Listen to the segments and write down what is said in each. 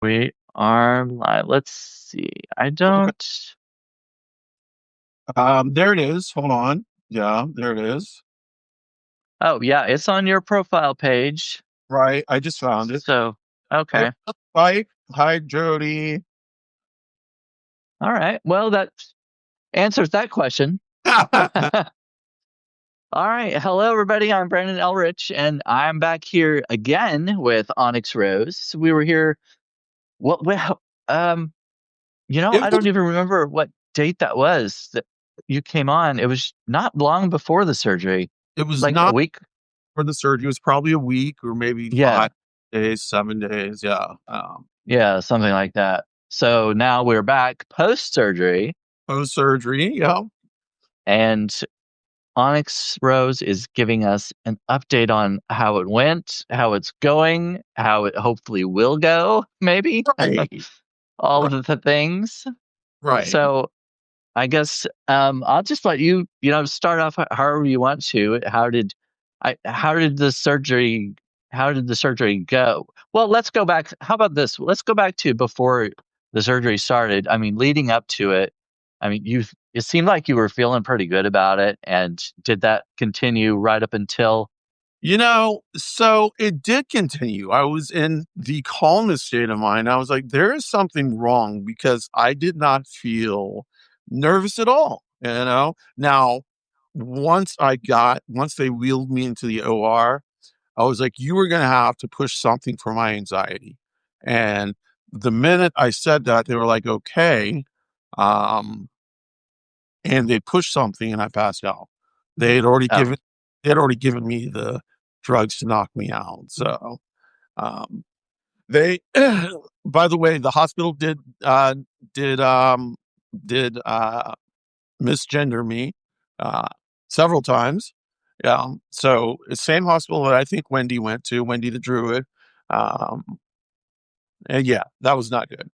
We are live. Let's see. I Okay. don't. There it is. Hold on. Yeah, there it is. Oh, yeah, it's on your profile page. Right. I just found it. So, Hey, okay. hi. Hi, Jody. All right. Well, that answers that question. All right. Hello, everybody. I'm Brandon Elrich, and I'm back here again with OnyxRose. We were here. What? Well, It I was don't even remember what date that was that you came on. It was not long before the surgery, it was like a not week. for the surgery. It was probably a week or maybe Yeah. 5 days, 7 days. Yeah. Yeah, something like that. So now we're back post surgery, Post surgery. Yeah. and Onyx Rose is giving us an update on how it went, how it's going, how it hopefully will go, maybe Right. all Right. of the things. Right. So I guess I'll just let you, start off however you want to. How did the surgery go? Well, let's go back. How about this? Let's go back to before the surgery started. I mean, leading up to it. I mean, it seemed like you were feeling pretty good about it, and did that continue right up until? So it did continue. I was in the calmest state of mind. I was like, there is something wrong because I did not feel nervous at all. Now, once they wheeled me into the OR, I was like, you were going to have to push something for my anxiety. And the minute I said that, they were like, okay. Um, and they pushed something and I passed out. They had already Oh, given they had already given me the drugs to knock me out. So um they by the way, the hospital did did misgender me uh several times. Yeah. So the same hospital that I think Wendy went to, Wendy the Druid. Um and yeah, that was not good.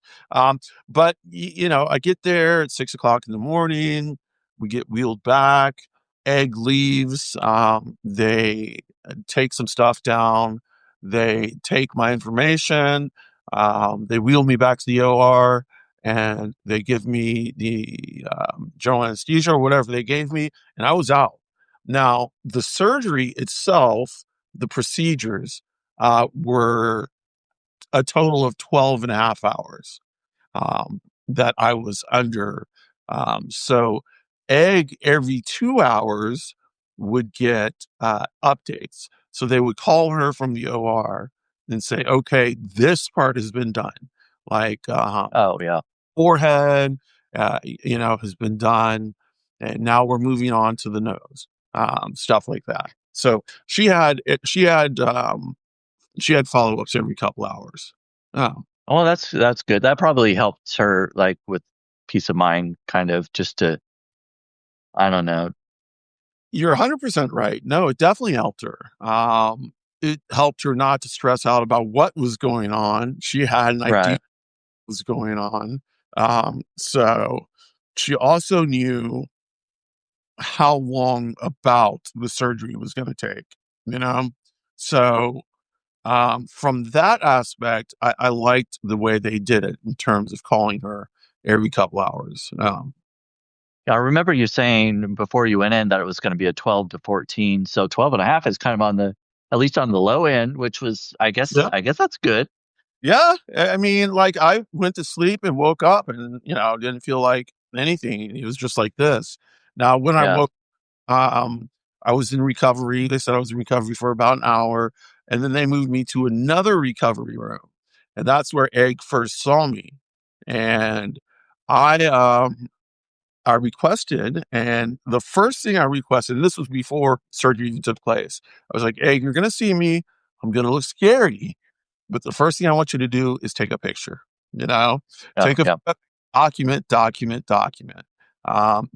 But I get there at 6 o'clock in the morning. We get wheeled back. Egg leaves. They take some stuff down. They take my information. They wheel me back to the OR, and they give me the general anesthesia or whatever they gave me, and I was out. Now, the surgery itself, the procedures, were a total of 12 and a half hours that I was under. So, Egg every 2 hours would get updates. So they would call her from the OR and say, okay, this part has been done. Like oh yeah. forehead, has been done. And now we're moving on to the nose, stuff like that. So she had follow ups every couple hours. Oh, Well, that's good. That probably helped her, like with peace of mind, kind of just to, I don't know. you're 100% right. No, it definitely helped her. It helped her not to stress out about what was going on. She had an idea Right. what was going on. So she also knew how long about the surgery was going to take, you know? So from that aspect, I liked the way they did it in terms of calling her every couple hours. Yeah, I remember you saying before you went in that it was going to be a 12 to 14. So 12 and a half is kind of on the, at least on the low end, which was, Yeah. I guess that's good. Yeah, I mean, like, I went to sleep and woke up and, didn't feel like anything. It was just like this. Now, when I Yeah. woke, um, I was in recovery. They said I was in recovery for about an hour, and then they moved me to another recovery room, and that's where Egg first saw me. And I, I requested, and the first thing I requested, and this was before surgery even took place, I was like, "Egg, you're gonna see me. I'm gonna look scary. But the first thing I want you to do is take a picture, you know, Yeah. take a Yeah. document.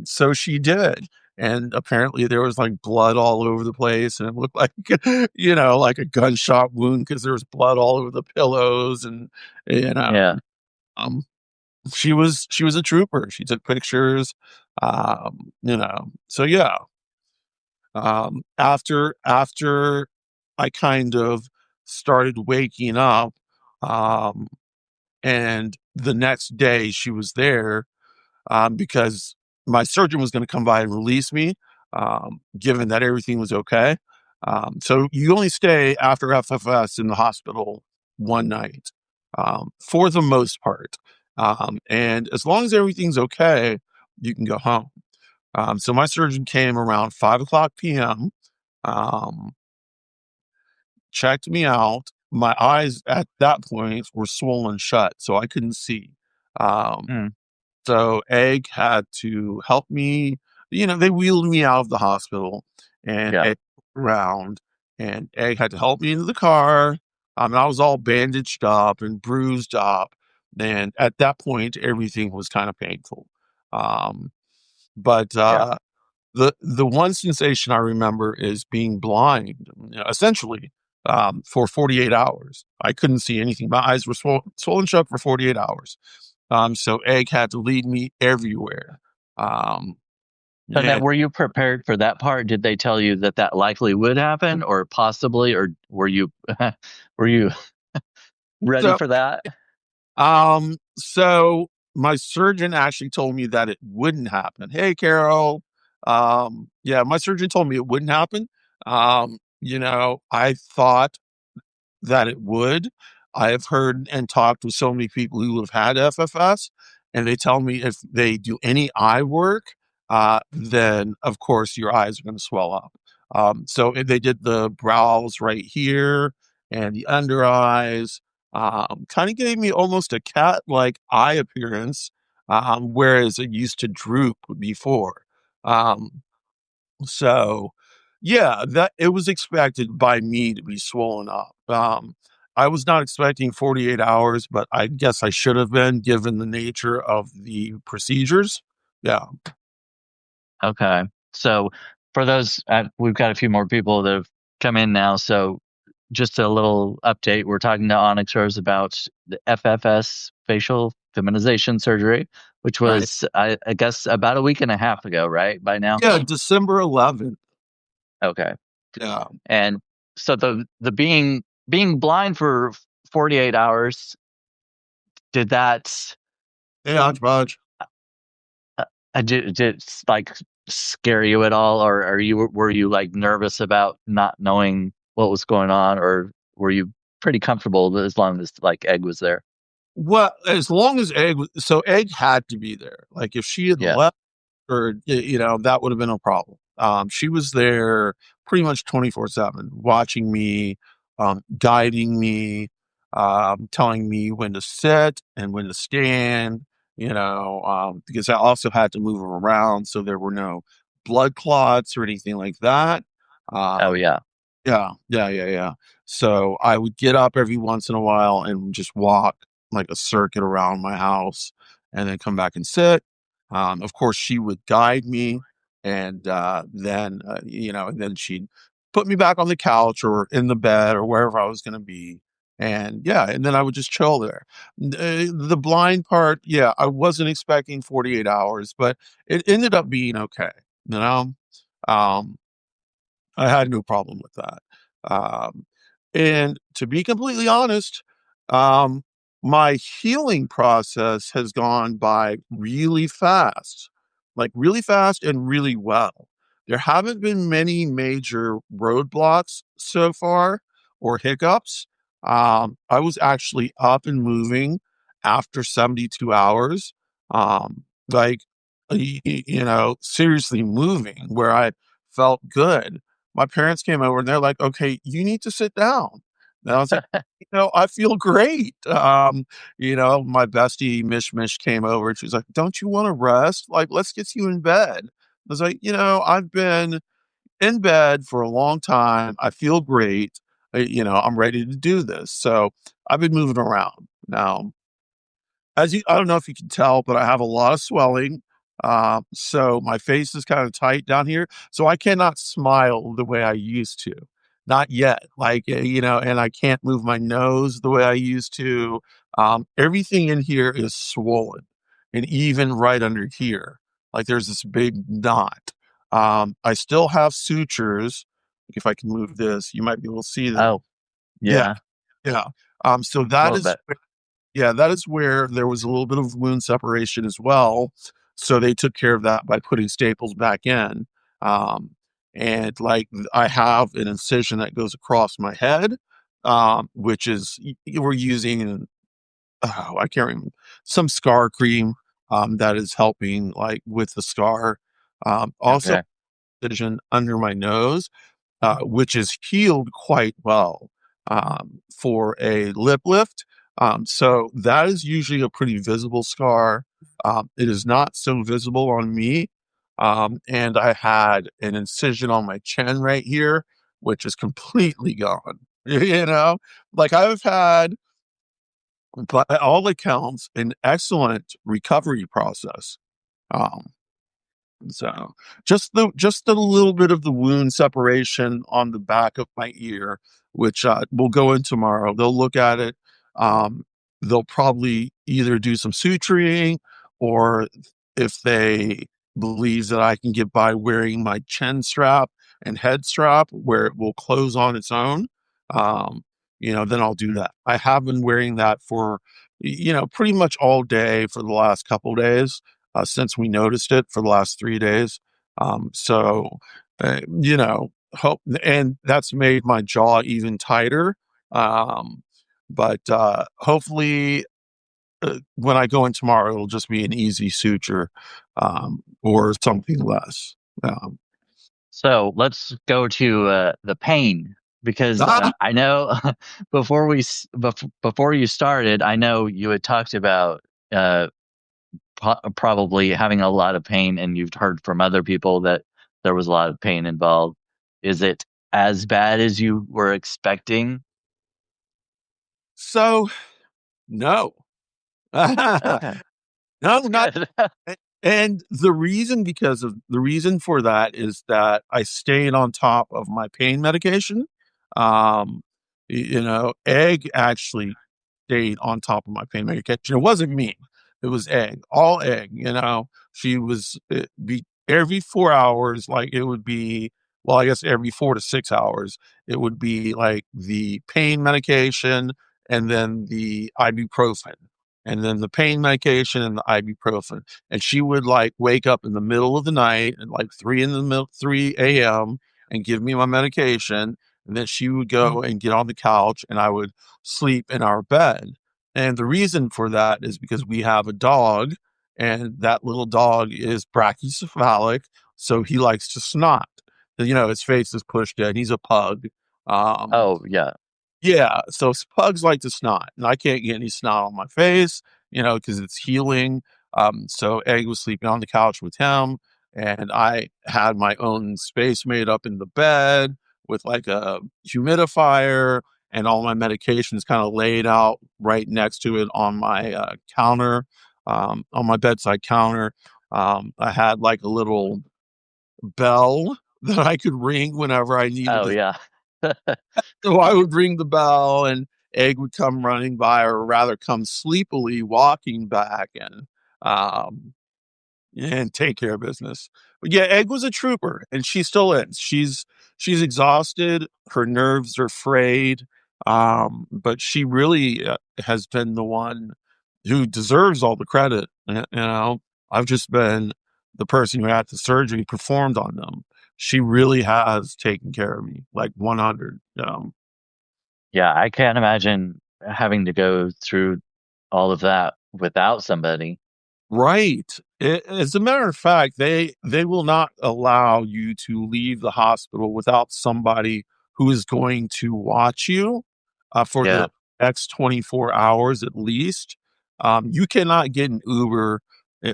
So she did. And apparently there was like blood all over the place and it looked like, like a gunshot wound because there was blood all over the pillows and, you know, Yeah. um, she was a trooper. She took pictures, so yeah. After I kind of started waking up, um, And the next day she was there, because my surgeon was going to come by and release me, given that everything was okay. So you only stay after FFS in the hospital one night, for the most part. And as long as everything's okay, you can go home. So my surgeon came around 5 o'clock p.m., um, checked me out. My eyes at that point were swollen shut, so I couldn't see. Um, Mm, so Egg had to help me. They wheeled me out of the hospital and yeah. Egg around, and Egg had to help me into the car. I was all bandaged up and bruised up. And at that point, everything was kind of painful. Um, but Yeah. the one sensation I remember is being blind, essentially, for 48 hours. I couldn't see anything. My eyes were swollen shut for 48 hours. So Egg had to lead me everywhere. Um, So now, and were you prepared for that part? Did they tell you that that likely would happen, or possibly, or were you were you ready so, for that? so my surgeon actually told me that it wouldn't happen. Hey, Carol. Yeah, my surgeon told me it wouldn't happen. I thought that it would. I have heard and talked with so many people who have had FFS, and they tell me if they do any eye work, then of course your eyes are going to swell up. So if they did the brows right here and the under eyes, kind of gave me almost a cat-like eye appearance, whereas it used to droop before. Um, so, yeah, that it was expected by me to be swollen up. I was not expecting 48 hours, but I guess I should have been given the nature of the procedures. Yeah, Okay. So for those, we've got a few more people that have come in now. So just a little update. We're talking to OnyxRose about the FFS facial feminization surgery, which right. was, I guess, about a week and a half ago, right? By now. Yeah, December 11th. Okay. Yeah. And so the being blind for 48 hours, did that Hey, Hodgepodge. did it like scare you at all, or were you like nervous about not knowing what was going on, or were you pretty comfortable as long as like Egg was there? Well, as long as Egg had to be there. Like if she had Yeah. left, or that would have been a problem. She was there pretty much 24/7, watching me, guiding me, telling me when to sit and when to stand. Because I also had to move her around, so there were no blood clots or anything like that. Oh Um, yeah. yeah, yeah, yeah, yeah. So I would get up every once in a while and just walk like a circuit around my house, and then come back and sit. Of course, she would guide me, and then she'd put me back on the couch or in the bed or wherever I was going to be. And yeah, and then I would just chill there. The blind part, yeah, I wasn't expecting 48 hours, but it ended up being okay. You know, um, I had no problem with that. Um, and to be completely honest, um, my healing process has gone by really fast and really well. There haven't been many major roadblocks so far or hiccups. I was actually up and moving after 72 hours. Like, seriously moving where I felt good. My parents came over and they're like, "Okay, you need to sit down." And I was like, "I feel great." My bestie Mish Mish came over and she was like, "Don't you want to rest? Like, let's get you in bed." I was like, "I've been in bed for a long time. I feel great. I'm ready to do this." So I've been moving around now. I don't know if you can tell, but I have a lot of swelling. So my face is kind of tight down here. So I cannot smile the way I used to. Not yet. Like, and I can't move my nose the way I used to. Everything in here is swollen. And even right under here, like there's this big knot. I still have sutures. If I can move this, you might be able to see them. Oh Yeah. yeah. Yeah. So A that little is bit. Yeah, that is where there was a little bit of wound separation as well. So they took care of that by putting staples back in. Um, and like I have an incision that goes across my head, which is we're using I can't remember some scar cream that is helping like with the scar. Also Okay. incision under my nose which is healed quite well for a lip lift. So that is usually a pretty visible scar. It is not so visible on me. And I had an incision on my chin right here, which is completely gone. You know, like I've had, by all accounts, an excellent recovery process. Um, so just a little bit of the wound separation on the back of my ear, which will go in tomorrow. They'll look at it. Um, they'll probably either do some suturing, or if they believe that I can get by wearing my chin strap and head strap where it will close on its own, um, then I'll do that. I have been wearing that for, pretty much all day for the last couple days since we noticed it for the last 3 days. So, hope, and that's made my jaw even tighter. Um, but hopefully, when I go in tomorrow, it'll just be an easy suture or something less. Um, So let's go to the pain because ah, I know before you started, I know you had talked about uh, probably having a lot of pain, and you've heard from other people that there was a lot of pain involved. Is it as bad as you were expecting? so no, no, Okay, that's not. good. And the reason for that is that I stayed on top of my pain medication. Um, Egg actually stayed on top of my pain medication. It wasn't me. It was Egg, all Egg. She was be every 4 hours, like it would be. Well, I guess every 4 to 6 hours, it would be like the pain medication and then the ibuprofen, and then the pain medication and the ibuprofen. And she would like wake up in the middle of the night at like 3 a.m. and give me my medication. And then she would go and get on the couch and I would sleep in our bed. And the reason for that is because we have a dog, and that little dog is brachycephalic. So he likes to snot. His face is pushed in. He's a pug. Um, Oh yeah. yeah, so pugs like to snot, and I can't get any snot on my face, because it's healing. So Egg was sleeping on the couch with him, and I had my own space made up in the bed with like a humidifier, and all my medications kind of laid out right next to it on my counter, on my bedside counter. I had like a little bell that I could ring whenever I needed Oh to. yeah. So I would ring the bell and Egg would come running by, or rather come sleepily walking back um and take care of business. But yeah, Egg was a trooper and she still is. She's exhausted, her nerves are frayed. But she really has been the one who deserves all the credit. I've just been the person who had the surgery performed on them. She really has taken care of me like 100. Yeah, I can't imagine having to go through all of that without somebody. Right. As a matter of fact, they will not allow you to leave the hospital without somebody who is going to watch you for Yeah. the next 24 hours at least. You cannot get an Uber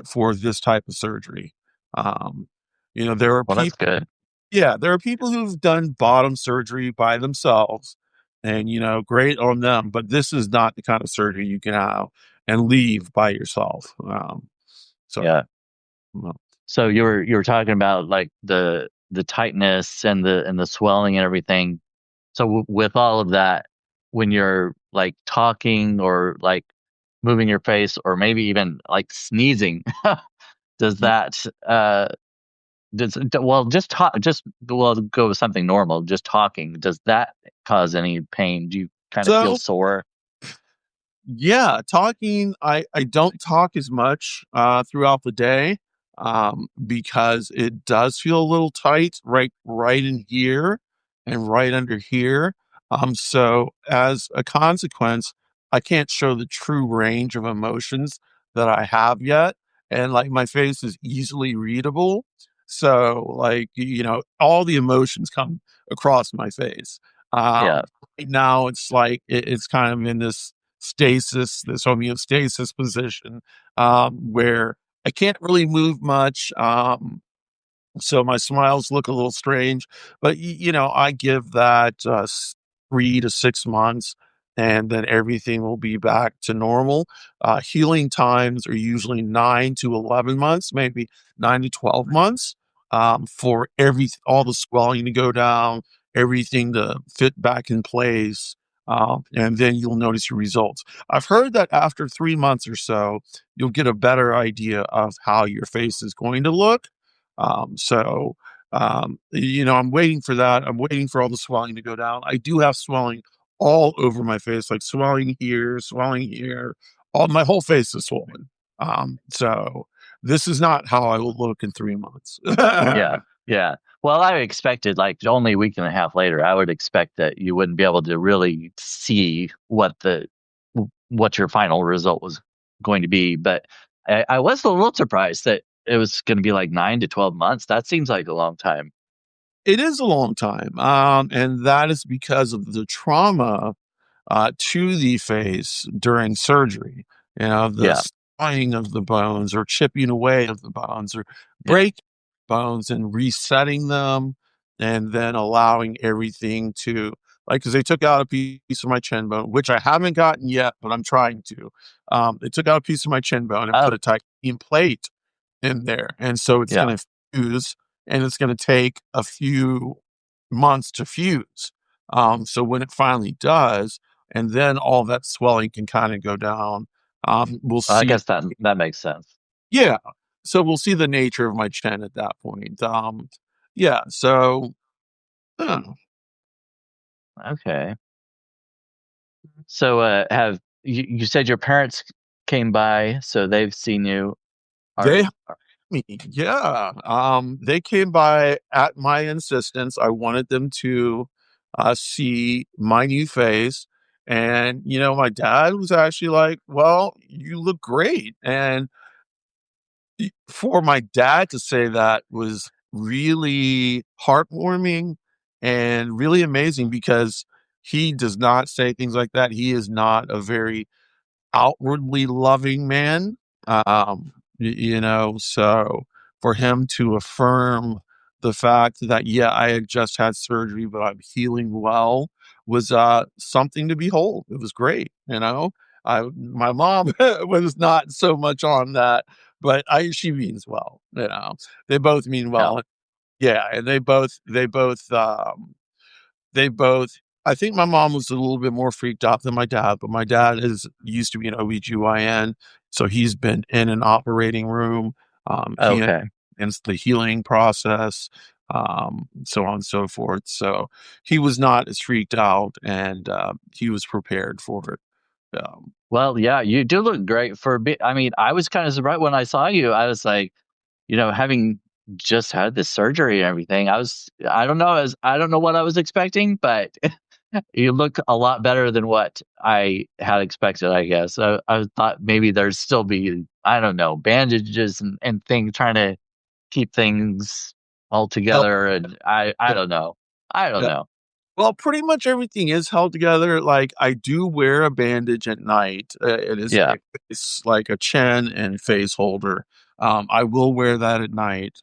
for this type of surgery. Um, there are Well, that's people. good. Yeah, there are people who've done bottom surgery by themselves, and great on them. But this is not the kind of surgery you can have and leave by yourself. So, Yeah. well, So you were talking about like the tightness and the swelling and everything. So with all of that, when you're like talking or like moving your face or maybe even like sneezing, does y- that well just talk just well go with something normal, just talking. Does that cause any pain? Do you kind of feel so sore? Yeah, talking, I don't talk as much throughout the day because it does feel a little tight right in here and right under here. So as a consequence, I can't show the true range of emotions that I have yet. And like my face is easily readable. So like, all the emotions come across my face. Yeah, Right now it's like it's kind of in this homeostasis position, where I can't really move much. So my smiles look a little strange, but I give that 3 to 6 months, and then everything will be back to normal. Healing times are usually 9 to 11 months, maybe 9 to 12 months, for all the swelling to go down, everything to fit back in place, and then you'll notice your results. I've heard that after 3 months or so, you'll get a better idea of how your face is going to look. So, I'm waiting for that. I'm waiting for all the swelling to go down. I do have swelling all over my face, like swelling here. All my whole face is swollen. So this is not how I will look in 3 months. yeah, yeah. Well, I expected like only a week and a half later, I would expect that you wouldn't be able to really see what your final result was going to be. But I was a little surprised that it was going to be like 9 to 12 months. That seems like a long time. It is a long time, and that is because of the trauma to the face during surgery. The Yeah, spine of the bones or chipping away of the bones or yeah. breaking bones and resetting them and then allowing everything to, like, because they took out a piece of my chin bone, which I haven't gotten yet, but I'm trying to. They took out a piece of my chin bone and put Oh, a titanium plate in there. And so it's yeah. going to fuse and it's going to take a few months to fuse. So when it finally does, and then all that swelling can kind of go down, we'll I see. guess that makes sense. Yeah. So we'll see the nature of my chin at that point. Yeah. So uh, Okay. So, have you said your parents came by, so they've seen you? Are they me. Yeah. They came by at my insistence. I wanted them to see my new face. And, my dad was actually like, well, you look great. And for my dad to say that was really heartwarming and really amazing because he does not say things like that. He is not a very outwardly loving man. So for him to affirm the fact that, yeah, I had just had surgery, but I'm healing well was something to behold. It was great. My mom was not so much on that, but she means well. They both mean Yeah. well. Yeah, and they both I think my mom was a little bit more freaked out than my dad, but my dad is used to be an OBGYN, so he's been in an operating room. He Okay. understands the healing process, so on and so forth. So he was not as freaked out, and he was prepared for it. Um, Well, yeah, you do look great I mean, I was kind of surprised when I saw you. I was like, having just had this surgery and everything, I don't know what I was expecting, but you look a lot better than what I had expected, I guess. I thought maybe there'd still be, I don't know, bandages and things trying to keep things all help, together. And I don't know. I don't yeah. know. Well, pretty much everything is held together. Like, I do wear a bandage at night. It is Yeah. it's like a chin and face holder. I will wear that at night,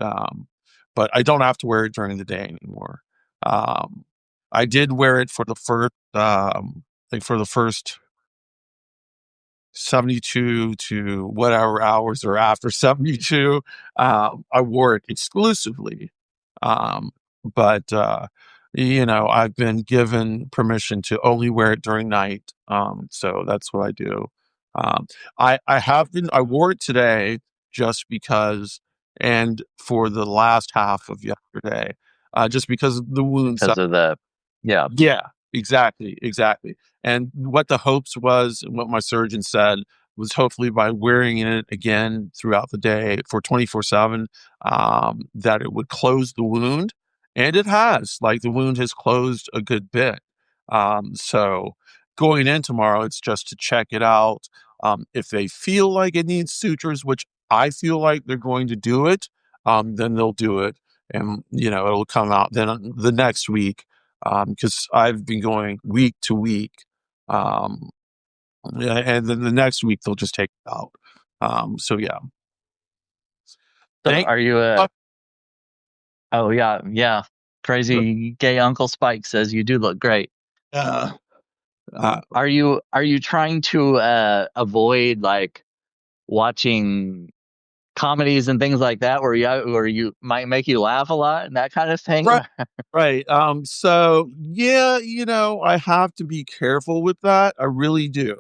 but I don't have to wear it during the day anymore. Um, I did wear it for the first, like for the first 72 to whatever hours or after 72. I wore it exclusively. Um, but I've been given permission to only wear it during night. So that's what I do. I wore it today just because, and for the last half of yesterday, just because of the wound size. Because of the, yeah. Yeah. Exactly, exactly. And what the hopes was, and what my surgeon said was hopefully by wearing it again throughout the day for 24/7, that it would close the wound. And it has, like the wound has closed a good bit. So going in tomorrow, it's just to check it out. If they feel like it needs sutures, which I feel like they're going to do it, then they'll do it. And, it'll come out then the next week, because I've been going week to week. Um, yeah, and then the next week they'll just take it out. So yeah, So thank. are you Uh, oh yeah, yeah. Crazy gay Uncle Spike says you do look great. uh, uh, Are you trying to avoid like watching comedies and things like that where you might make you laugh a lot and that kind of thing? right, right. So yeah, I have to be careful with that. I really do.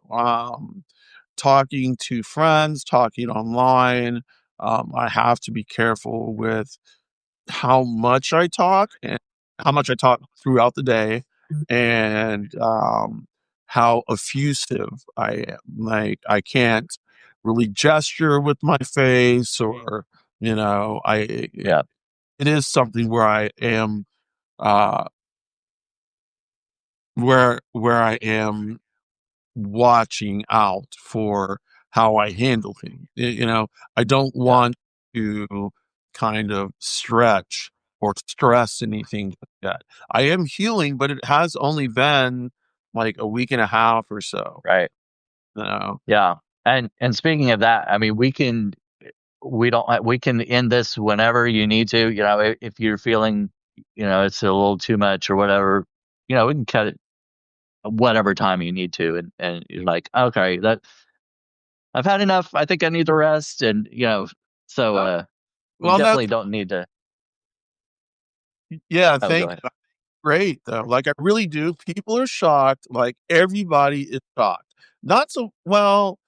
Talking to friends, talking online, I have to be careful with how much I talk and how much I talk throughout the day, and how effusive I am. Like I can't really gesture with my face, or Yeah, it is something where I am, uh where I am watching out for how I handle things. I don't yeah, want to kind of stretch or stress anything like that. I am healing, but it has only been like a week and a half or so. right. You know, Yeah. And speaking of that, I mean, we can end this whenever you need to, if you're feeling, it's a little too much or whatever, we can cut it whatever time you need to. And you're like, okay, that I've had enough. I think I need to rest. And, so, Uh, we well, definitely that's don't need to. yeah. Oh, go Thank ahead. you. Great though. Like I really do. People are shocked. Like everybody is shocked. Not so well.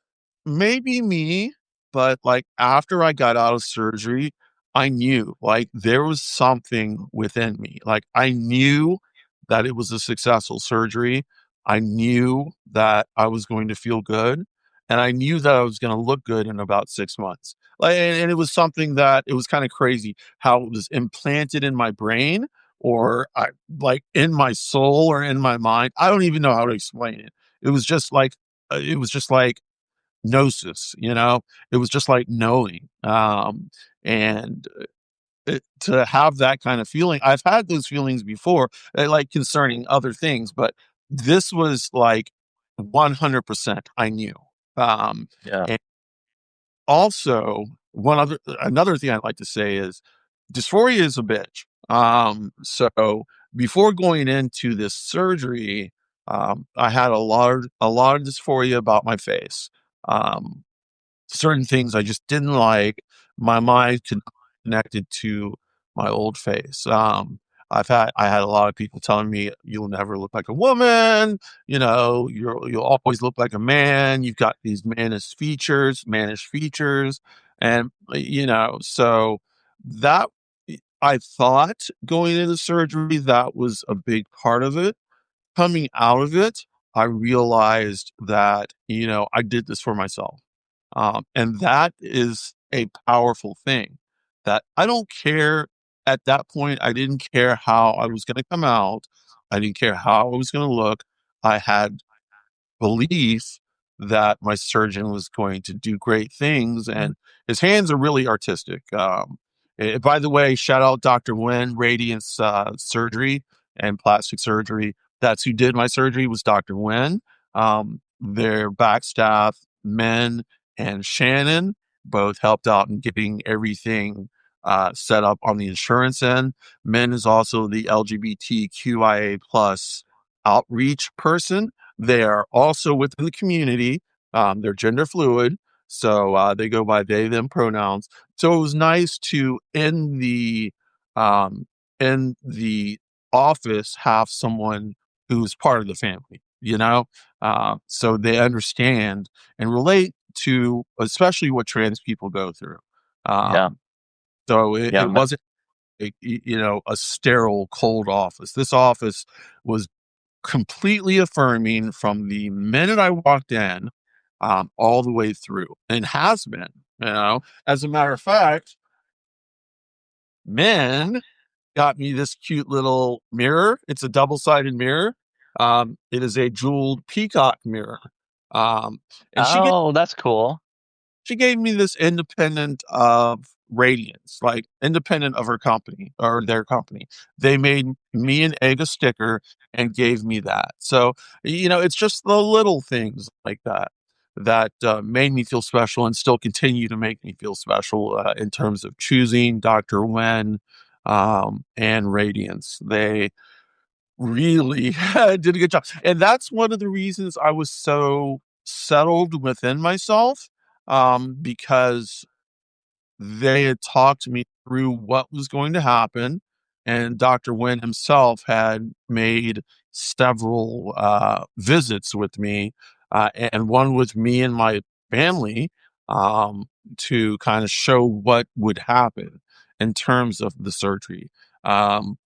Maybe me, but, like, after I got out of surgery, I knew, like, there was something within me. Like, I knew that it was a successful surgery. I knew that I was going to feel good, and I knew that I was gonna look good in about 6 months. Like, and it was something that it was kinda crazy how it was implanted in my brain, or in my soul or in my mind. I don't even know how to explain it. It was just like, it was just like gnosis, it was just like knowing. And to have that kind of feeling, I've had those feelings before, like concerning other things, but this was like 100% I knew. Um, Yeah. and also, another thing I'd like to say is dysphoria is a bitch. So before going into this surgery, I had a lot of dysphoria about my face. Um, Certain things I just didn't like. My mind connected to my old face. I had a lot of people telling me you'll never look like a woman. You'll always look like a man. You've got these mannish features, and so that I thought going into surgery that was a big part of it. Coming out of it, I realized that I did this for myself. And that is a powerful thing that I don't care. At that point, I didn't care how I was going to come out. I didn't care how I was going to look. I had belief that my surgeon was going to do great things, and his hands are really artistic. By the way, shout out Dr. Wen, Radiance Surgery and Plastic Surgery. That's who did my surgery, was Dr. Wen. Their back staff, Men and Shannon, both helped out in getting everything set up on the insurance end. Men is also the LGBTQIA plus outreach person. They are also within the community. They're gender fluid, so they go by they them pronouns. So it was nice to um, in the office have someone who's part of the family. So they understand and relate to, especially what trans people go through. Yeah. Um, so it wasn't a sterile, cold office. This office was completely affirming from the minute I walked in, all the way through, and has been. You know, as a matter of fact, men got me this cute little mirror. It's a double-sided mirror. It is a jeweled peacock mirror. Um, and Oh, that's cool. she gave me this independent of Radiance, like independent of her company or their company. They made me an egg a sticker and gave me that. So, it's just the little things like that that made me feel special and still continue to make me feel special in terms of choosing Dr. Wen and Radiance. They really did a good job. And that's one of the reasons I was so settled within myself, because they had talked me through what was going to happen. And Dr. Wynn himself had made several visits with me, and one with me and my family, to kind of show what would happen in terms of the surgery. Um,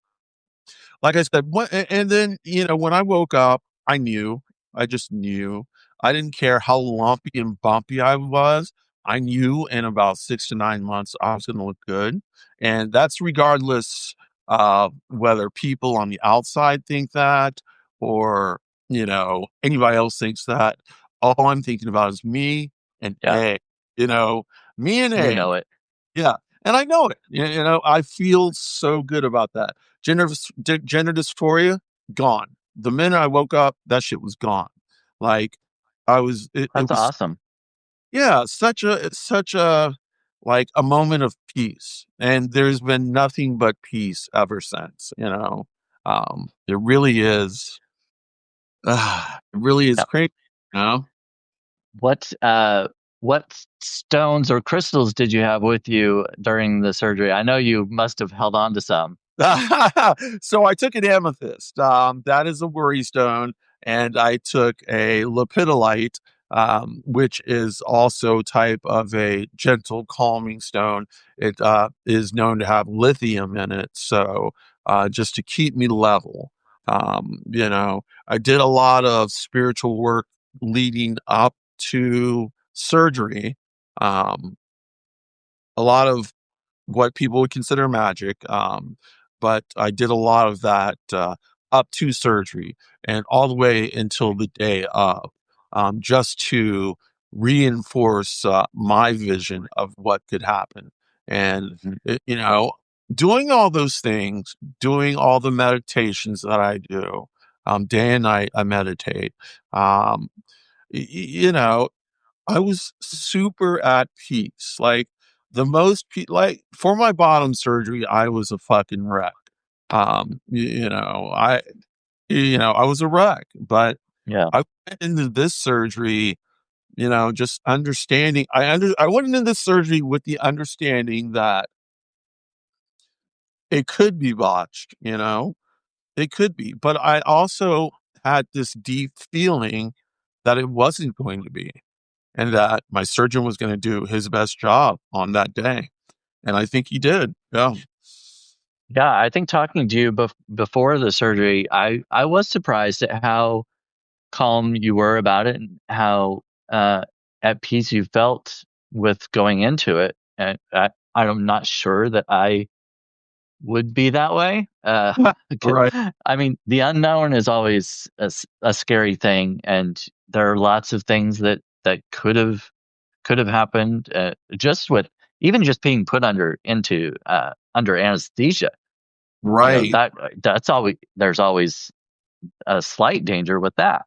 like I said, and then, when I woke up, I knew. I just knew. I didn't care how lumpy and bumpy I was. I knew in about 6 to 9 months, I was gonna look good, and that's regardless of whether people on the outside think that or, anybody else thinks that. All I'm thinking about is me and Yeah, egg, you know? Me and you egg. know it. Yeah, and I know it. I feel so good about that. Gender dysphoria, gone. The minute I woke up, that shit was gone. Like, it That's was, awesome. yeah, it's such a, like, a moment of peace, and there's been nothing but peace ever since, it really is, it really is Yeah. crazy, you know? What what stones or crystals did you have with you during the surgery? I know you must have held on to some. So I took an amethyst. That is a worry stone, and I took a lepidolite, which is also type of a gentle calming stone. It is known to have lithium in it, so just to keep me level. I did a lot of spiritual work leading up to surgery. Um, a lot of what people would consider magic. But I did a lot of that up to surgery and all the way until the day of, just to reinforce my vision of what could happen. And, Mhm. doing all those things, doing all the meditations that I do, day and night, I meditate. Um, y- y- you know, I was super at peace. Like like for my bottom surgery, I was a fucking wreck. I was a wreck, but Yeah. I went into this surgery, just understanding. I went into this surgery with the understanding that it could be botched. It could be, but I also had this deep feeling that it wasn't going to be, and that my surgeon was going to do his best job on that day. And I think he did. Yeah. Yeah, I think talking to you before the surgery, I was surprised at how calm you were about it and how uh, at peace you felt with going into it. And I'm not sure that I would be that way. Right. I mean, the unknown is always a scary thing, and there are lots of things that could have happened just with even just being put under anesthesia. Right. That's always there's always a slight danger with that.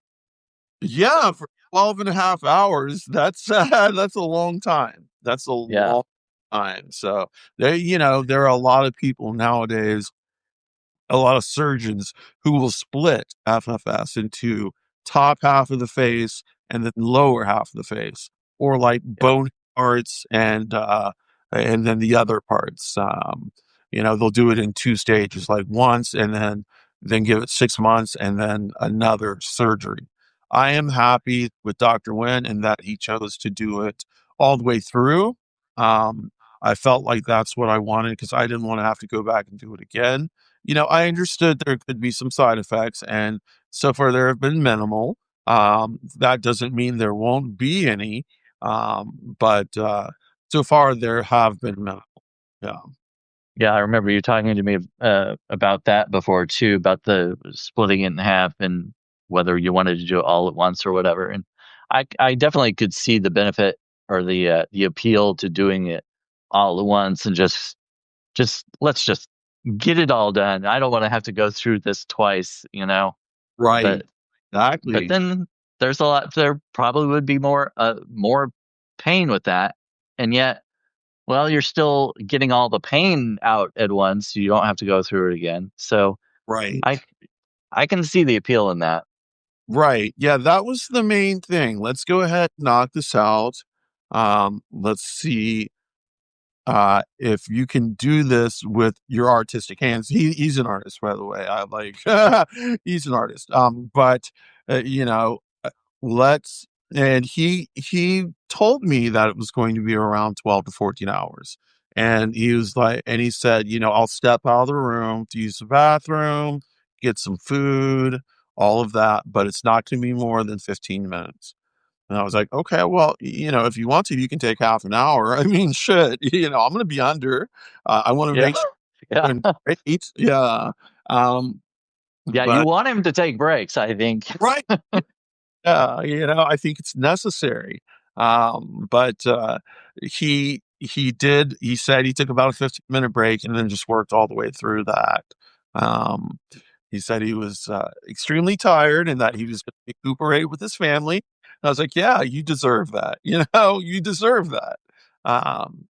Yeah. For 12 and a half hours, that's, that's a long time. That's a Yeah, long time. So there are a lot of people nowadays, a lot of surgeons who will split FFS into top half of the face and then lower half of the face, or like yeah, bone parts and then the other parts. They'll do it in two stages, like once and then give it 6 months and then another surgery. I am happy with Dr. Wynn and that he chose to do it all the way through. Um, I felt like that's what I wanted because I didn't want to have to go back and do it again. I understood there could be some side effects, and so far there have been minimal. That doesn't mean there won't be any, but so far there have been minimal. Yeah. Yeah, I remember you talking to me about that before too, about the splitting it in half and whether you wanted to do it all at once or whatever. And I definitely could see the benefit or the appeal to doing it all at once and just let's just get it all done. I don't want to have to go through this twice, you know. Right. But but Exactly. then there probably would be more pain with that. And yet, well, you're still getting all the pain out at once. So you don't have to go through it again. So Right. I I can see the appeal in that. Right. Yeah, that was the main thing. Let's go ahead and knock this out. Let's see if you can do this with your artistic hands. He's an artist, by the way. I like he's an artist. But you know, let's and he told me that it was going to be around 12 to 14 hours. And he was like, and he said, I'll step out of the room to use the bathroom, get some food, all of that, but it's not going to be more than 15 minutes. And I was like, okay, well, if you want to, you can take half an hour. I mean, shit, I'm going to be under. I want to Yeah. make sure Yeah. I'm great. Yeah. Um, Yeah, you but want him to take breaks, I think. right. Yeah, I think it's necessary. But he said he took about a 15-minute break and then just worked all the way through that. Um, he said he was extremely tired and that he was going to recuperate with his family. And I was like, yeah, you deserve that. You deserve that. Um,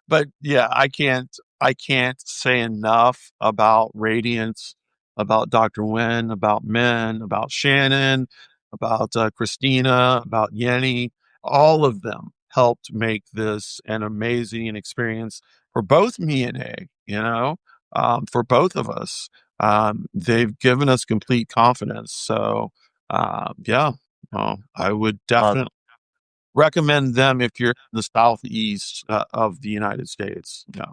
but yeah, I can't say enough about Radiance, about Dr. Wen, about Men, about Shannon, about Christina, about Yenny. All of them helped make this an amazing experience for both me and Egg, for both of us. They've given us complete confidence. So, yeah, I would Uh, definitely recommend them if you're in the southeast of the United States. Yeah.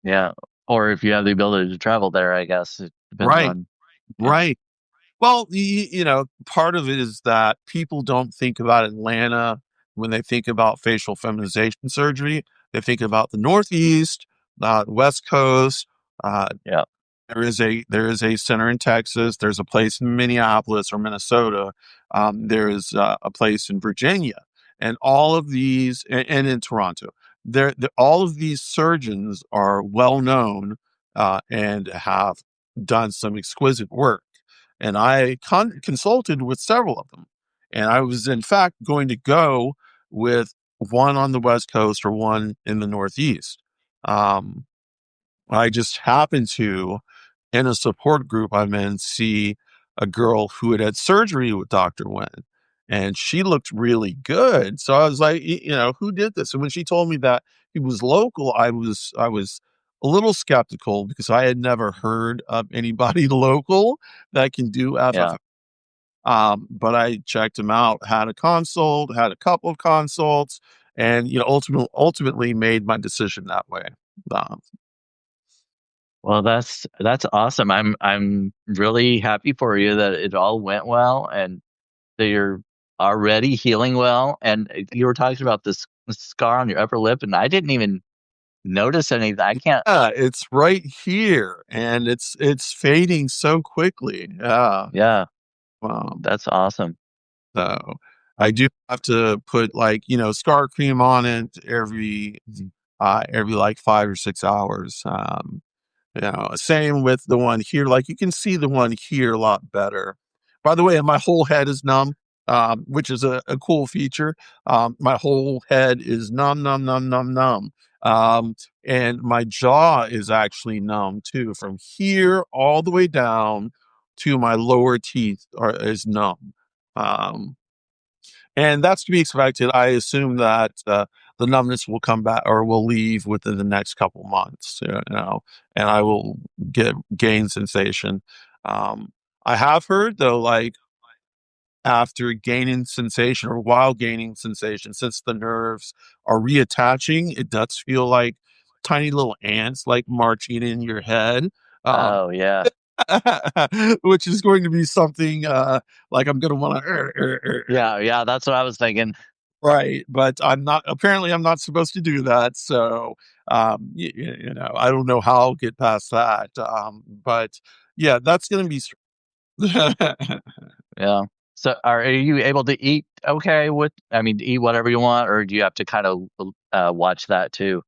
yeah. Or if you have the ability to travel there, I guess it depends Right. on. Yeah. Right. Well, part of it is that people don't think about Atlanta when they think about facial feminization surgery. They think about the Northeast, the West Coast, uh, Yeah. there is a center in Texas. There's a place in Minneapolis or Minnesota. There is a place in Virginia, and all of these, and in Toronto. All of these surgeons are well known and have done some exquisite work. And I consulted with several of them, and I was in fact going to go with one on the West Coast or one in the Northeast. Um, I just happened to, in a support group I'm in, see a girl who had surgery with Dr. Wen, and she looked really good. So I was like, who did this? And when she told me that he was local, I was a little skeptical because I had never heard of anybody local that can do FFF. Yeah. But I checked him out, had a consult, had a couple of consults, and ultimately made my decision that way. Um, Well, that's awesome. I'm really happy for you that it all went well and that you're already healing well. And you were talking about this scar on your upper lip, and I didn't even notice anything. I can't. Yeah, it's right here, and it's fading so quickly. Yeah. Yeah, Um, that's awesome. so I do have to put like, scar cream on it every like 5 or 6 hours. Same with the one here. Like you can see the one here a lot better. By the way, my whole head is numb, which is a cool feature. My whole head is numb, numb, numb, numb, numb. And my jaw is actually numb too, from here all the way down to my lower teeth is numb. Um, and that's to be expected. I assume that the numbness will come back or will leave within the next couple months, and I will gain sensation. I have heard though, like after gaining sensation or while gaining sensation, since the nerves are reattaching, it does feel like tiny little ants like marching in your head. Um, Oh yeah. which is going to be something like I'm going to want to. Yeah, yeah, that's what I was thinking. Right, but I'm not apparently, I'm not supposed to do that, so, I don't know how I'll get past that, but, yeah, that's gonna be str Yeah. So are you able to eat okay with I mean, eat whatever you want, or do you have to kind of, watch that too?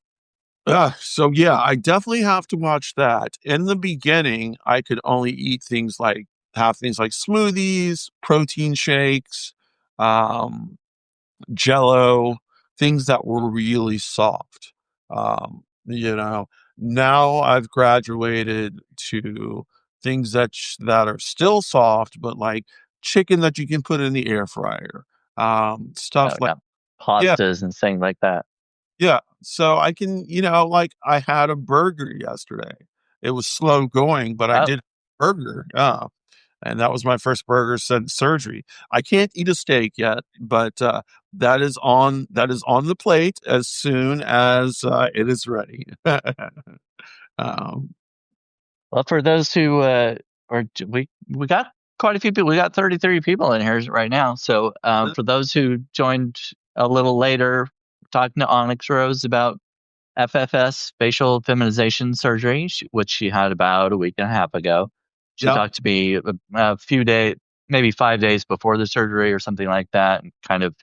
So, yeah, I definitely have to watch that. In the beginning, I could only eat things like have things like smoothies, protein shakes, um Jello, things that were really soft. Um, you know, Now I've graduated to things that are still soft, but like chicken that you can put in the air fryer. Oh, Stuff like yeah. yeah, Pastas and things like that. yeah. So I can, like I had a burger yesterday. It was slow going, but I Oh, did burger. Yeah. And that was my first burger since surgery. I can't eat a steak yet, but, that is on the plate as soon as, it is ready. Um, well, for those who, we got quite a few people. We got 33 people in here right now. So, for those who joined a little later, talking to Onyx Rose about FFS, facial feminization surgery, which she had about a week and a half ago. She yep, talked to me a few days, maybe 5 days before the surgery or something like that, and kind of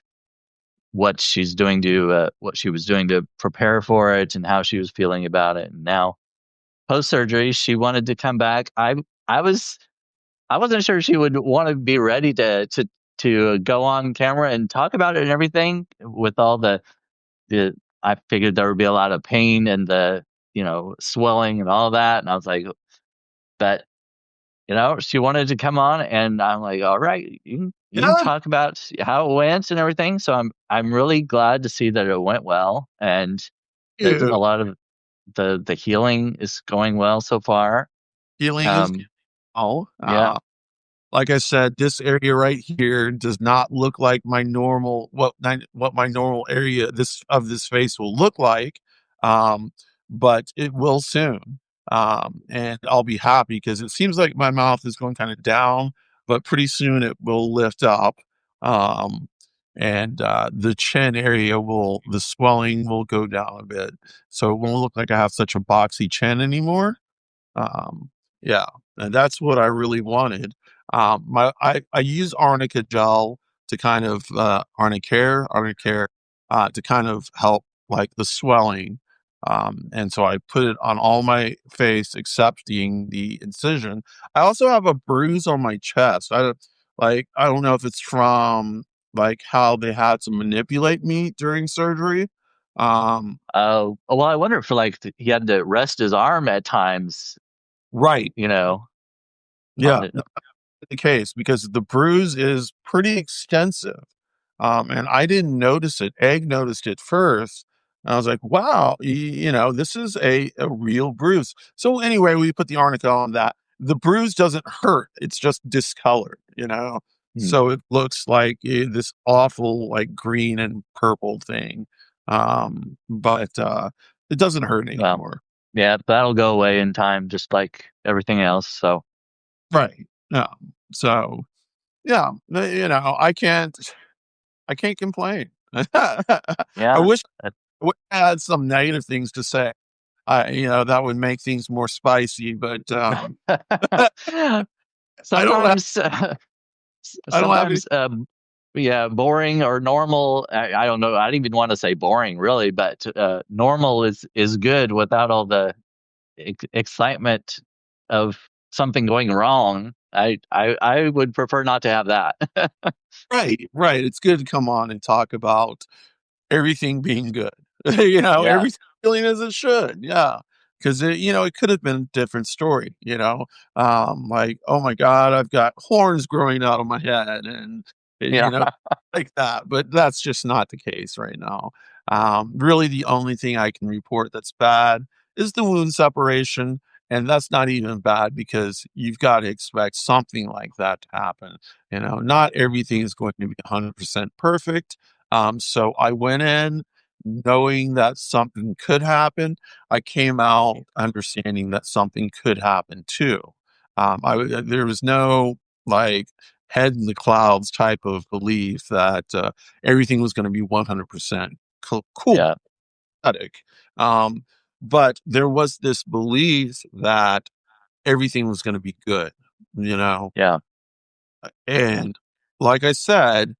what she was doing to prepare for it and how she was feeling about it. And now post surgery, she wanted to come back. I was I wasn't sure she would want to be ready to go on camera and talk about it and everything with all the I figured there would be a lot of pain and the swelling and all that, and I was like, but she wanted to come on, and I'm like, all right, you can yeah, talk about how it went and everything. So I'm really glad to see that it went well and that ew. a lot of the healing is going well so far. Healing is Um, oh, yeah. like I said, this area right here does not look like what my normal area this face will look like, um, but it will soon. And I'll be happy because it seems like my mouth is going kind of down, but pretty soon it will lift up. Um, and the chin area the swelling will go down a bit, so it won't look like I have such a boxy chin anymore. Um, yeah, and that's what I really wanted. I use arnica gel to kind of arnicare to kind of help like the swelling. And so I put it on all my face except the incision. I also have a bruise on my chest. I don't know if it's from like how they had to manipulate me during surgery. Um, Well, I wonder if like he had to rest his arm at times, right. you know, on Yeah. it. The case because the bruise is pretty extensive. And I didn't notice it. Egg noticed it first. I was like, wow, this is a real bruise. So anyway, we put the arnica on that. The bruise doesn't hurt. It's just discolored. Hmm. So it looks like this awful, like green and purple thing. But it doesn't hurt Well, anymore. yeah, that'll go away in time, just like everything else. So Right. Yeah. So yeah, I can't complain. I yeah. wish I had some negative things to say. That would make things more spicy, but, I don't have Sometimes, I don't have any. sometimes, yeah, boring or normal. I don't know. I don't even want to say boring, really, but normal is good without all the excitement of something going wrong. I would prefer not to have that. Right, right, it's good to come on and talk about everything being good. Yeah, Everything feeling as it should, yeah. 'Cause it could have been a different story. Like, "Oh my god, I've got horns growing out of my head," and, yeah, like that, but that's just not the case right now. Really, the only thing I can report that's bad is the wound separation, and that's not even bad because you've gotta expect something like that to happen. Not everything is going to be 100% perfect, so I went in knowing that something could happen. I came out understanding that something could happen too. There was no like head in the clouds type of belief that everything was going to be 100% cool. Yeah. Static. Um, but there was this belief that everything was going to be good, you know? Yeah. And like I said,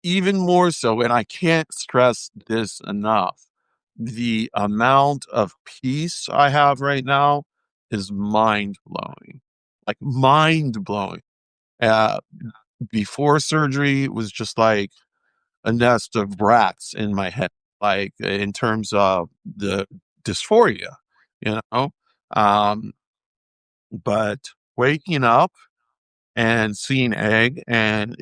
even more so, and I can't stress this enough, the amount of peace I have right now is mind blowing. Like mind blowing. Uh, Before surgery, it was just like a nest of rats in my head, like in terms of the dysphoria, you know? Um, but waking up and seeing egg and,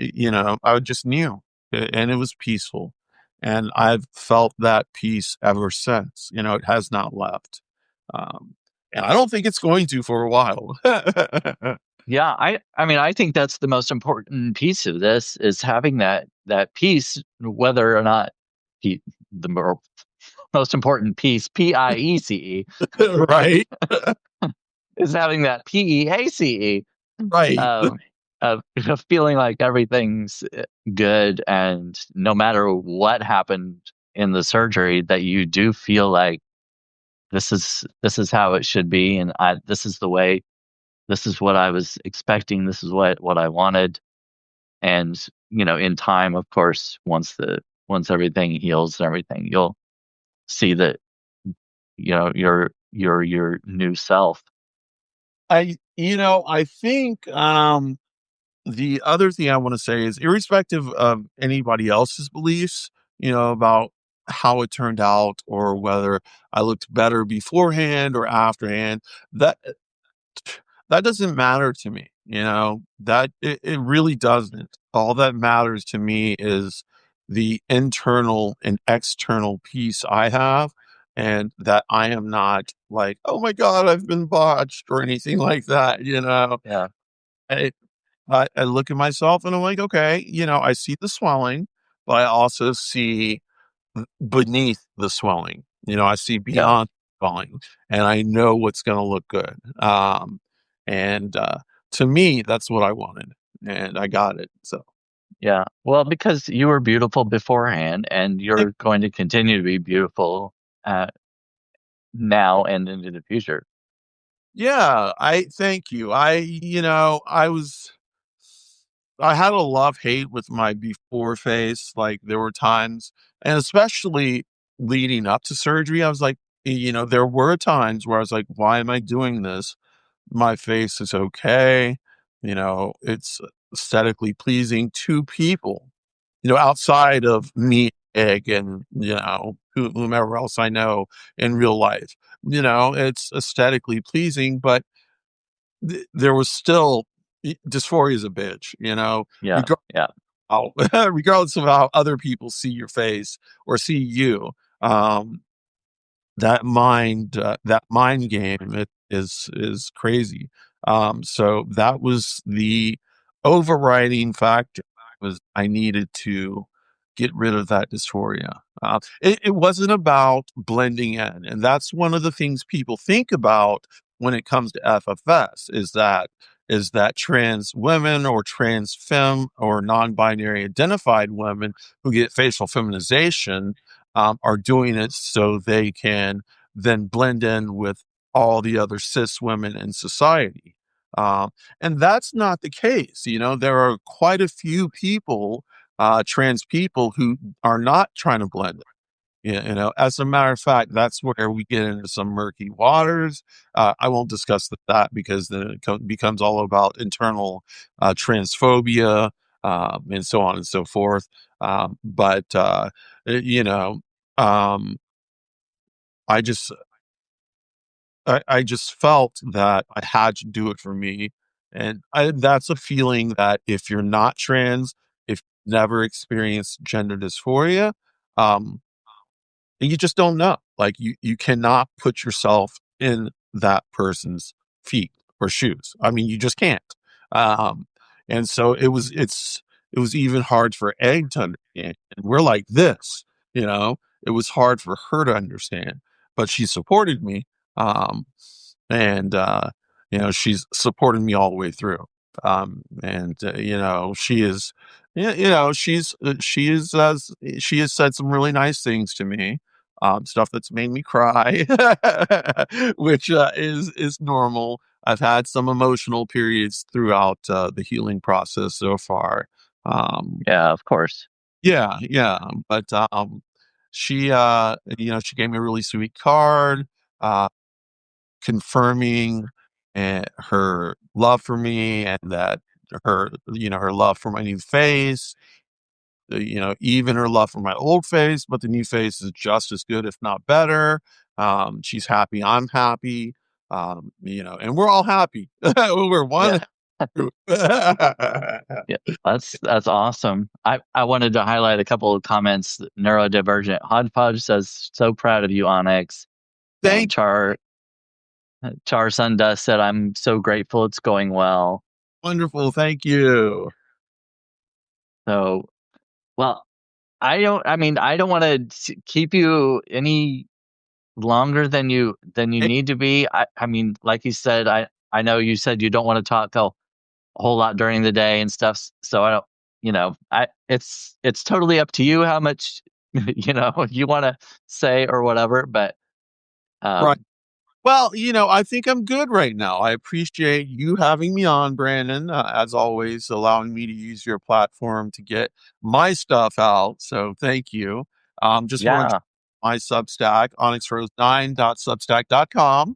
I just knew and it was peaceful. And I've felt that peace ever since. It has not left. Um, and I don't think it's going to for a while. Yeah, I mean, I think that's the most important piece of this is having that piece, whether or not the most important piece, PIECE, Right? is having that PEACE Right. um, of feeling like everything's good, and no matter what happened in the surgery, that you do feel like this is how it should be, and this is the way, this is what I was expecting, this is what I wanted. And in time, of course, once everything heals and everything, you'll see that your new self. I think the other thing I want to say is irrespective of anybody else's beliefs, about how it turned out or whether I looked better beforehand or afterhand, that that doesn't matter to me, that it really doesn't. All that matters to me is the internal and external peace I have and that I am not like, oh my God, I've been botched or anything like that. Yeah. I, I look at myself and I'm like, okay, I see the swelling, but I also see beneath the swelling. I see Yeah. beyond swelling, and I know what's going to look good. And to me, that's what I wanted, and I got it. So, Yeah. Well, because you were beautiful beforehand, and thank- you're going to continue to be beautiful uh, now and into the future. yeah, I thank you. I had a love hate with my before face. Like there were times, and especially leading up to surgery, I was like, there were times where I was like, why am I doing this? My face is okay. It's aesthetically pleasing to people, outside of me, egg, and, whomever else I know in real life. It's aesthetically pleasing, but there was still dysphoria is a bitch, Yeah. regardless Yeah. regardless of how other people see your face or see you. Um, that mind game is crazy. So that was the overriding factor, was I needed to get rid of that dysphoria. It wasn't about blending in, and that's one of the things people think about when it comes to FFS, is that trans women or trans femme or non-binary identified women who get facial feminization are doing it so they can then blend in with all the other cis women in society. Um, and that's not the case. There are quite a few people, trans people, who are not trying to blend in. As a matter of fact, that's where we get into some murky waters. I won't discuss that because then it becomes all about internal transphobia, and so on and so forth. But you know, um, I just I just felt that I had to do it for me, and that's a feeling that if you're not trans, if you've never experienced gender dysphoria, um, and you just don't know. Like you cannot put yourself in that person's feet or shoes. I mean, you just can't. Um, and so it was even hard for Egg to understand. And we're like this, you know. It was hard for her to understand, but she supported me. Um, and she's supported me all the way through. And she is, she has said some really nice things to me, stuff that's made me cry, which is normal. I've had some emotional periods throughout the healing process so far. Um, Yeah, of course. yeah, yeah, but she gave me a really sweet card. Uh, confirming her love for me, and that her love for my new face, even her love for my old face, but the new face is just as good, if not better. She's happy, I'm happy. And we're all happy. We're one. Yeah. Yeah, that's awesome. I wanted to highlight a couple of comments. Neurodivergent Hodgepodge says, "So proud of you, Onyx." Thank Char Sundust said, "I'm so grateful it's going well." Wonderful, thank you. So, well, I mean, I don't want to keep you any longer than you Eh, need to be. I mean, like you said, I know you said you don't want to talk a whole lot during the day and stuff. So I don't, I it's totally up to you how much you want to say or whatever. But Right. um, Well, I think I'm good right now. I appreciate you having me on, Brandon, as always, allowing me to use your platform to get my stuff out. So thank you. Just want to yeah, my Substack, onyxrose9.substack.com.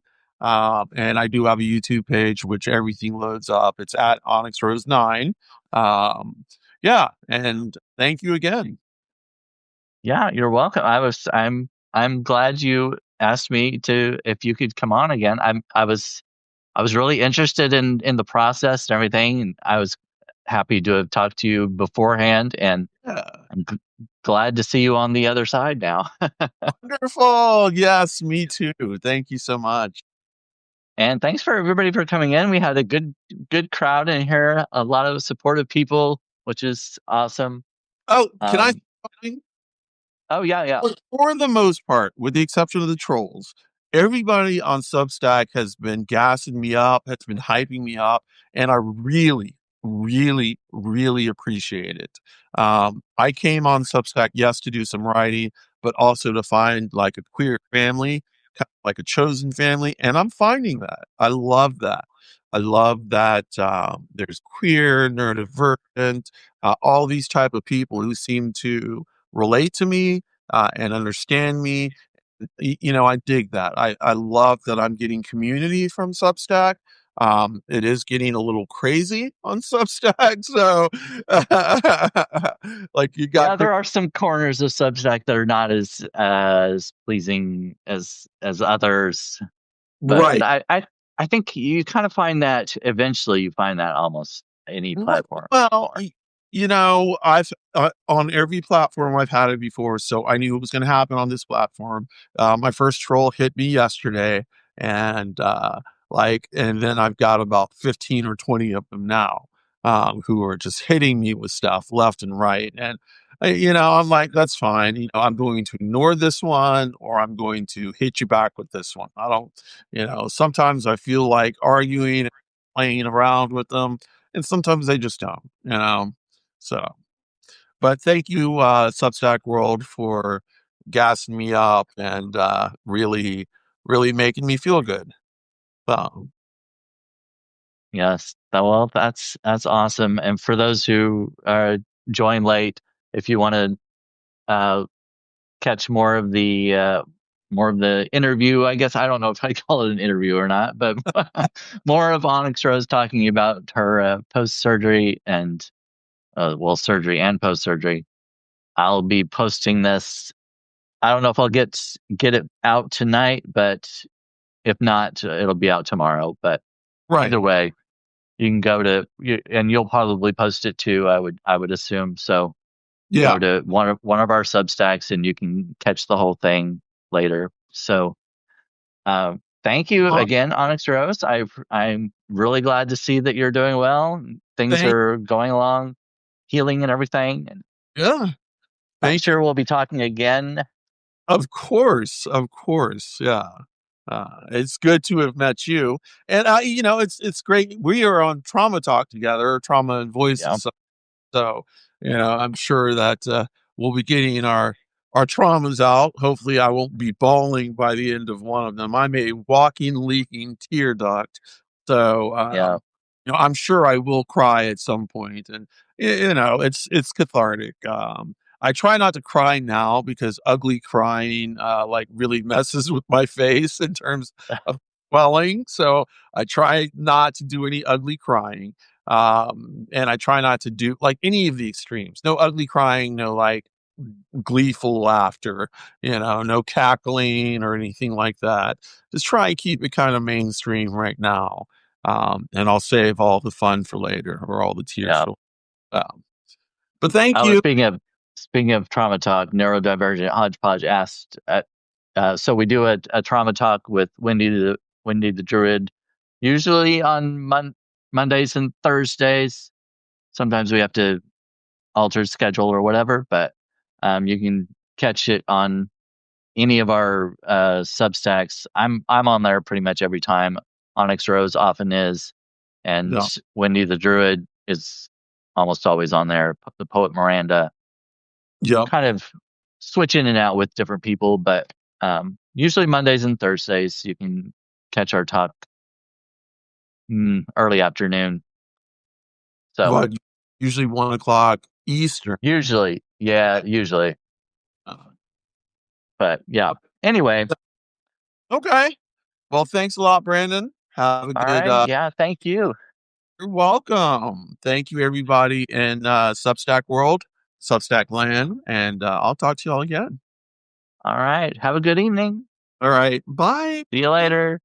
And I do have a YouTube page, which everything loads up. It's at OnyxRose9. Um, yeah. And thank you again. yeah, you're welcome. I'm glad you asked me to if you could come on again. I was really interested in the process and everything, and I was happy to have talked to you beforehand, and Yeah. I'm glad to see you on the other side now. Wonderful. Yes, me too. Thank you so much. And thanks for everybody for coming in. We had a good crowd in here, a lot of supportive people, which is awesome. Oh, can I say Um, something? oh yeah, yeah, For the most part, with the exception of the trolls, everybody on Substack has been gassing me up, has been hyping me up, and I really, really, really appreciate it. I came on Substack, yes, to do some writing, but also to find like a queer family, like a chosen family, and I'm finding that. I love that. I love that there's queer, neurodivergent, all these type of people who seem to relate to me and understand me. I dig that. I love that I'm getting community from Substack. It is getting a little crazy on Substack. So, like you got yeah. There are some corners of Substack that are not as pleasing as others, but right. I think you kind of find that eventually you find that almost any Right. platform Well, or I've on every platform I've had it before, so I knew it was going to happen on this platform. My first troll hit me yesterday, and and then I've got about 15 or 20 of them now, who are just hitting me with stuff left and right. And I'm like, that's fine. I'm going to ignore this one, or I'm going to hit you back with this one. I don't, sometimes I feel like arguing and playing around with them, and sometimes they just don't. So, but thank you, Substack World, for gassing me up and really, really making me feel good. So, yes. Well, that's awesome. And for those who join late, if you want to uh, catch more of the interview. I guess I don't know if I call it an interview or not, but more of Onyx Rose talking about her post surgery and well, surgery and post surgery. I'll be posting this. I don't know if I'll get it out tonight, but if not, it'll be out tomorrow. But right. either way, you can and you'll probably post it too. I would assume so. Yeah. Go to one of our Substacks and you can catch the whole thing later. So thank you Uh, again, Onyx Rose. I'm really glad to see that you're doing well. Things thank, are going along, healing and everything. And yeah. I'm Thank you. sure we'll be talking again. Of course. Of course. Yeah. It's good to have met you, and it's great. We are on Trauma Talk together, Trauma and Yeah, Voices. So, I'm sure that we'll be getting our traumas out. Hopefully, I won't be bawling by the end of one of them. I'm a walking, leaking tear duct. So, yeah, I'm sure I will cry at some point, and it's cathartic. I try not to cry now because ugly crying like really messes with my face in terms of swelling. So I try not to do any ugly crying. And I try not to do like any of the extremes. No ugly crying, no like gleeful laughter, no cackling or anything like that. Just try and keep it kind of mainstream right now. And I'll save all the fun for later or all the tears yeah. for but thank Oh, you. speaking of trauma talk, neurodivergent hodgepodge asked. So we do a trauma talk with Wendy the Druid, usually on Mondays and Thursdays. Sometimes we have to alter schedule or whatever, but you can catch it on any of our Substacks. I'm on there pretty much every time. OnyxRose often is, and Yeah. Wendy the Druid is almost always on there. The poet Miranda, Yep. kind of switch in and out with different people, but usually Mondays and Thursdays you can catch our talk early afternoon. So What usually 1 o'clock Eastern. usually, yeah, usually, Uh, but yeah. Anyway, okay. Well, thanks a lot, Brandon. Have a all good right, yeah, thank you. you're welcome. Thank you everybody in Substack world, Substack land, and I'll talk to you all again. All right, have a good evening. All right. Bye. See you later.